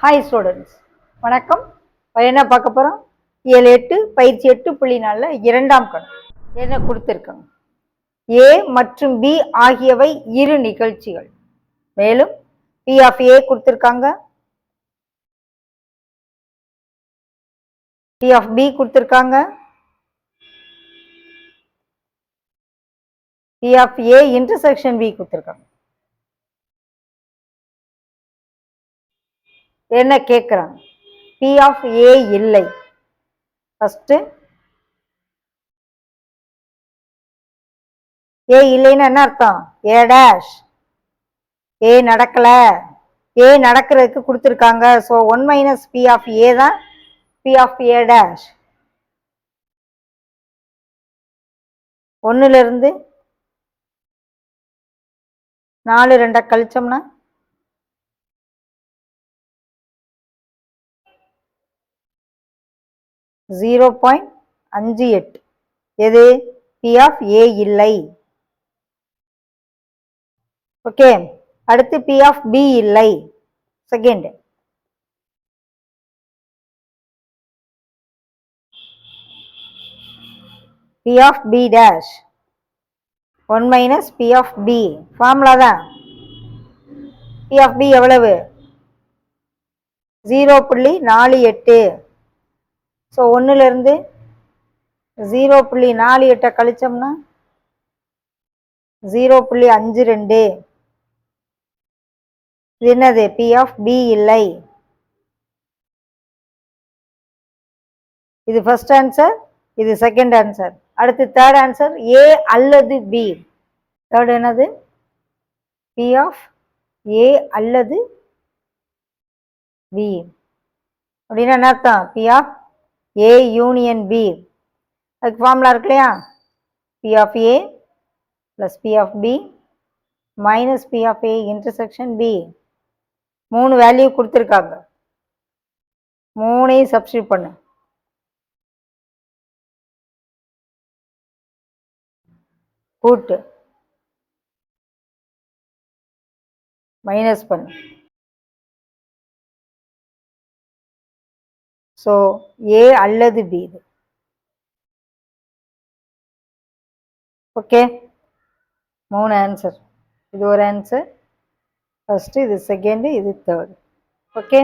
Hi students, வணக்கம். என்ன பார்க்க போகிறோம்? 7-8 பயிற்சி 8.4 இரண்டாம் கணக்கு என்ன கொடுத்துருக்காங்க? ஏ மற்றும் பி ஆகியவை இரு நிகழ்ச்சிகள். மேலும் பி ஆஃப் ஏ கொடுத்துருக்காங்க, பி ஆஃப் பி கொடுத்துருக்காங்க, P of A intersection B கொடுத்துருக்காங்க. என்ன கேட்குறாங்க? பி ஆஃப் ஏ இல்லை. ஃபர்ஸ்ட் ஏ இல்லைன்னா என்ன அர்த்தம்? ஏ டேஷ் ஏ நடக்கல. ஏ நடக்கிறதுக்கு கொடுத்துருக்காங்க. So 1 minus P of A தான் பி ஆஃப் ஏ டேஷ். 1லிருந்து 4 2 கழிச்சோம்னா 0.58. எது? பி ஆஃப் ஏ இல்லை. ஓகே, அடுத்து பி ஆஃப் பி இல்லை. Second P of B dash 1 minus P of B. Formula தான். பி ஆஃப் பி எவ்வளவு? 0.48. ஸோ 1லிருந்து 0.48 கழிச்சோம்னா 0.52. இது என்னது? பி ஆஃப் பி இல்லை. இது ஃபர்ஸ்ட் ஆன்சர், இது செகண்ட் ஆன்சர். அடுத்து தேர்ட் ஆன்சர், ஏ அல்லது பி. தேர்ட் என்னது? பி ஆஃப் ஏ அல்லது பி அப்படின்னா என்ன அர்த்தம்? P of A union B. அதுக்கு ஃபார்முலா இருக்கு இல்லையா? P of A plus P of B minus P of A intersection B. 3 value கொடுத்துருக்காங்க. 3ஐயும் சப்ஸ்டியூட் பண்ணு. கூட்டு மைனஸ் பண்ணு. ஸோ ஏ அல்லது பி. இது ஓகே. 3 ஆன்சர். இது ஒரு ஆன்சர், ஃபர்ஸ்ட், இது செகண்ட், இது தேர்ட். ஓகே.